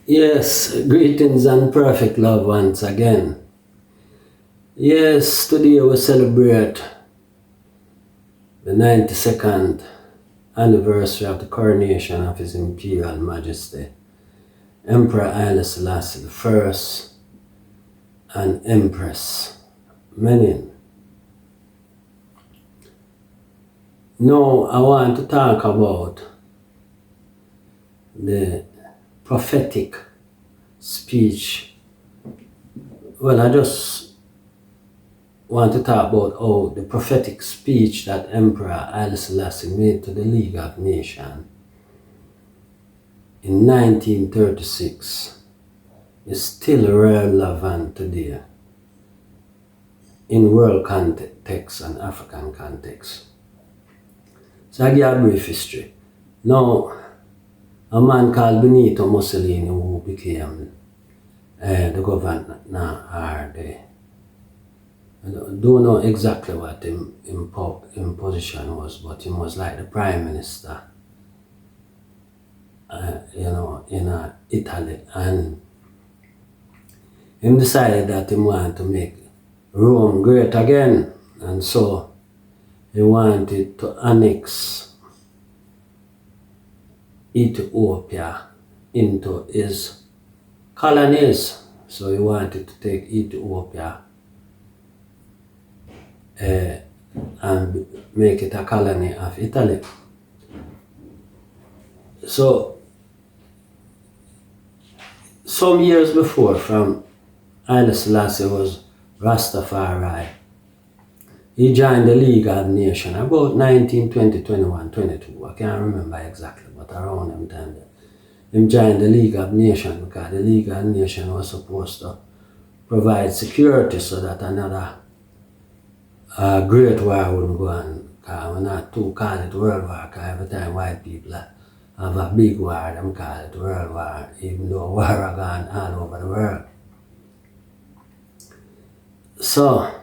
Yes, greetings and perfect love once again. Yes, today we celebrate the 92nd anniversary of the coronation of His Imperial Majesty, Emperor Haile Selassie I and Empress Menin. Now I want to talk about the prophetic speech. Well, I just want to talk about how the prophetic speech that Emperor Haile Selassie made to the League of Nations in 1936 is still relevant today in world context and African context. So I give a brief history. Now, a man called Benito Mussolini, who became the governor, or I don't know exactly what his position was, but he was like the prime minister, in Italy, and he decided that he wanted to make Rome great again, and so he wanted to annex Ethiopia into his colonies. So he wanted to take Ethiopia and make it a colony of Italy. So some years before, from Haile Selassie was Rastafari, he joined the League of Nations about 1920, 21, 22. I can't remember exactly, but around them time. He joined the League of Nations because the League of Nations was supposed to provide security so that another great war wouldn't go on. Because we're not too call it World War, because every time white people have a big war, them call it World War, even though war are gone all over the world. So,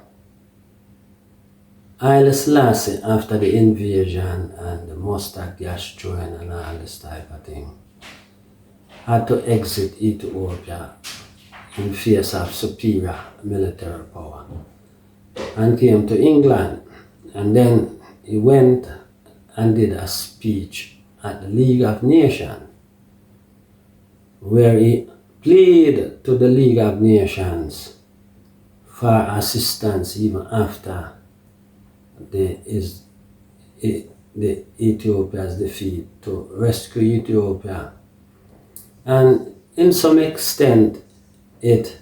Haile Selassie, after the invasion and the mustard gas throwing and all this type of thing, had to exit Ethiopia in face of superior military power and came to England. And then he went and did a speech at the League of Nations where he pleaded to the League of Nations for assistance even after the Ethiopia's defeat, to rescue Ethiopia. And in some extent it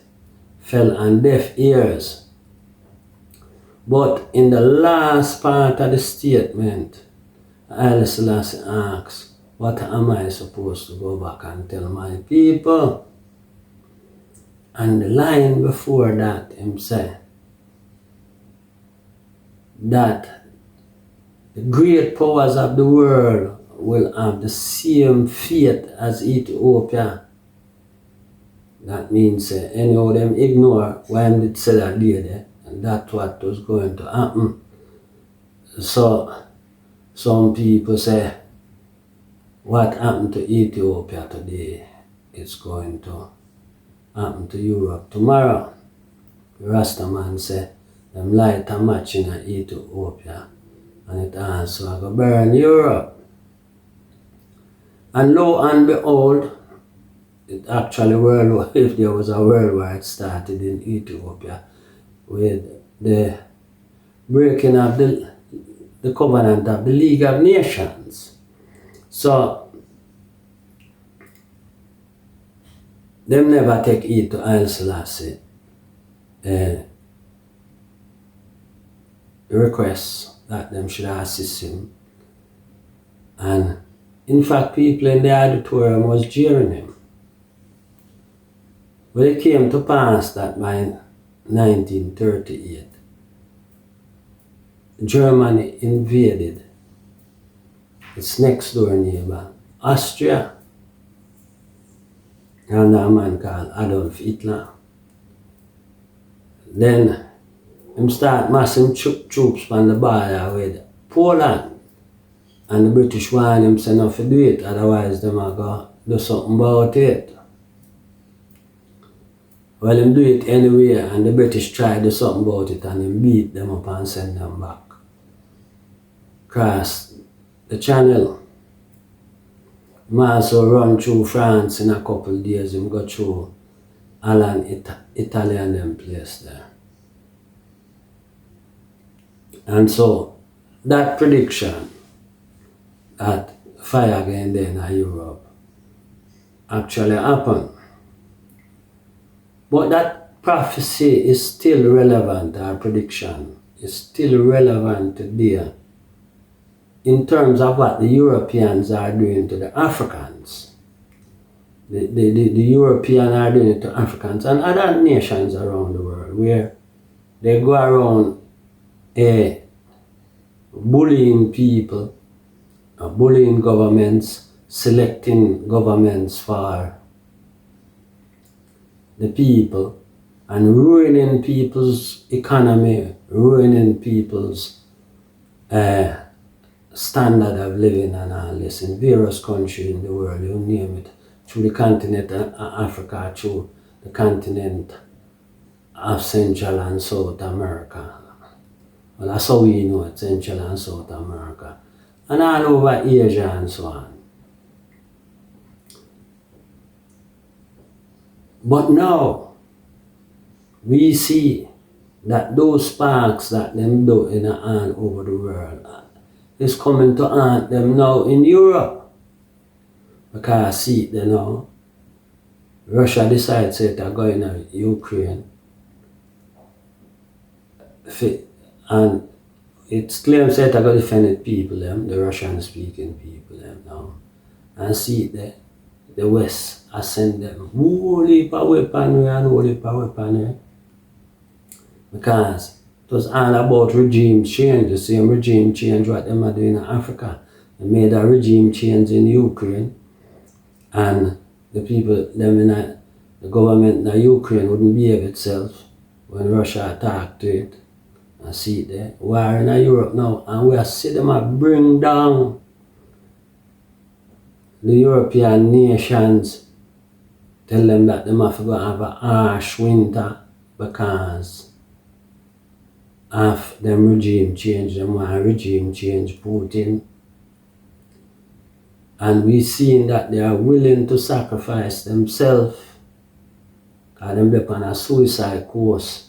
fell on deaf ears. But in the last part of the statement, Haile Selassie asks, what am I supposed to go back and tell my people? And the line before that, him said that the great powers of the world will have the same fate as Ethiopia. That means anyhow them ignore why I did say that lady, and that's what was going to happen. So some people say what happened to Ethiopia today is going to happen to Europe tomorrow. The Rastaman say them light a match in Ethiopia and it also go burn Europe. And lo and behold, it actually if there was a world war, it started in Ethiopia with the breaking of the covenant of the League of Nations. So them never take heed to Haile Selassie requests that them should assist him. And in fact, people in the auditorium was jeering him. But it came to pass that by 1938, Germany invaded its next door neighbor, Austria, under a man called Adolf Hitler. Then him start massing troops on the border with Poland And the British want him say not to do it, otherwise them are going to do something about it. Well, him do it anyway, and the British try to do something about it, and him beat them up and send them back. Cross the channel. Him also run through France in a couple of days. Him go through Holland, Italy and them place there. And so that prediction that fire again there in Europe actually happened. But that prophecy is still relevant, our prediction is still relevant today in terms of what the Europeans are doing to the Africans. The Europeans are doing it to Africans and other nations around the world, where they go around bullying people, bullying governments, selecting governments for the people, and ruining people's economy, ruining people's standard of living and all this in various countries in the world, you name it, through the continent of Africa, through the continent of Central and South America. Well, that's how we know it, Central and South America, and all over Asia and so on. But now, we see that those sparks that them do in all over the world is coming to haunt them now in Europe. Because see, you know, Russia decides to go in Ukraine. And it claims that they're going to defend the people, the Russian-speaking people now. And see, the West has sent them whole heap of weaponry and whole heap of weaponry. Because it was all about regime change, the same regime change what them are doing in Africa. They made a regime change in Ukraine, and the people, them in the government in Ukraine wouldn't behave itself when Russia attacked to it. And see it there, war in Europe now, and we see them bring down the European nations, tell them that they have to go have a harsh winter because of them regime change, them want regime change Putin. And we seen that they are willing to sacrifice themselves, because them they're on a suicide course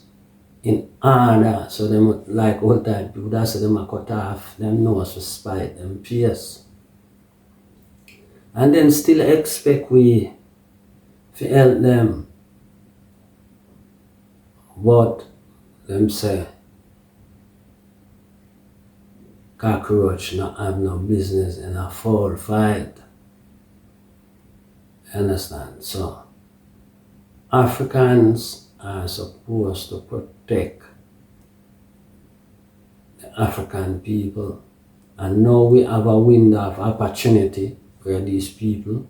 in order, so them like all time people that say them cut off them nose to spite them face. And then still expect we to help them. But them say cockroach not have no business in a foul fight. Understand? So Africans are supposed to protect the African people, and now we have a window of opportunity where these people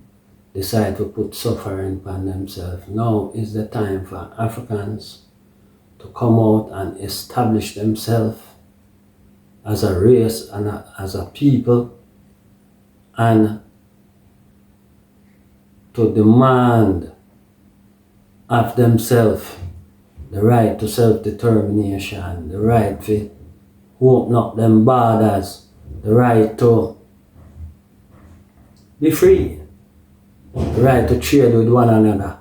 decide to put suffering upon themselves. Now is the time for Africans to come out and establish themselves as a race and as a people, and to demand of themselves the right to self-determination, the right to open up them borders, the right to be free, the right to trade with one another,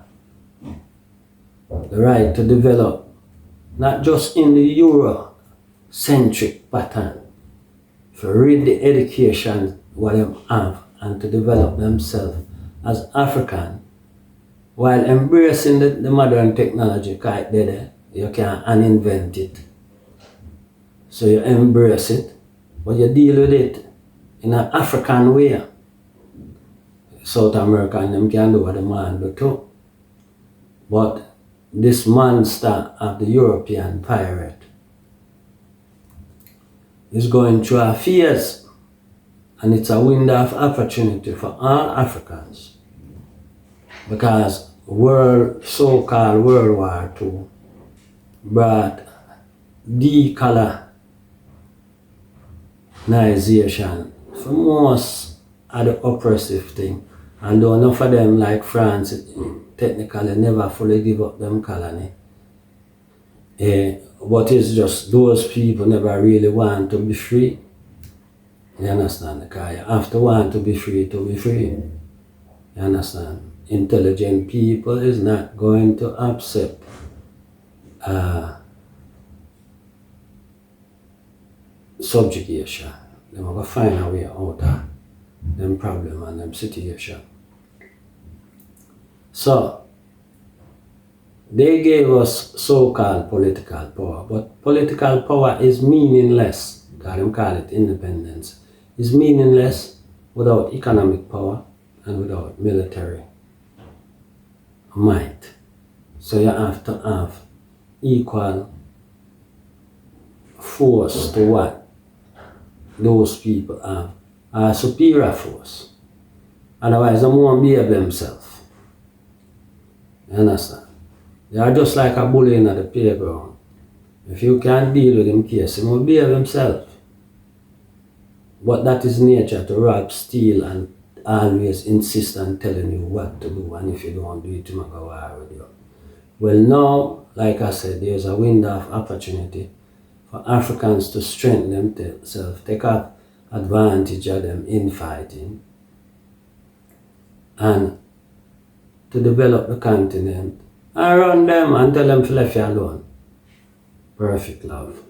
the right to develop, not just in the Euro-centric pattern, to read the education what they have and to develop themselves as African, while embracing the modern technology, because there you can uninvent it. So you embrace it, but you deal with it in an African way. South America and them can do what the man do too. But this monster of the European pirate is going through a phase, and it's a window of opportunity for all Africans. Because so-called World War II brought decolonization for most of the oppressive thing. Although enough of them, like France, technically never fully give up them colony. But it's just those people never really want to be free. You understand? Because you have to want to be free to be free. You understand? Intelligent people is not going to accept subjugation. They're going to find a way out of them problem and them situation. So, they gave us so-called political power, but political power is meaningless, because they call it independence. It's meaningless without economic power and without military might. So you have to have equal force to what those people have, a superior force. Otherwise, they won't behave themselves. You understand? They are just like a bully in the playground. If you can't deal with him case, he will behave himself. But that is nature, to rob, steal, and always insist on telling you what to do, and if you don't do it, he will go war with you. Well, now, like I said, there's a window of opportunity for Africans to strengthen themselves, take advantage of them infighting, and to develop the continent, and run them and tell them to leave you alone. Perfect love.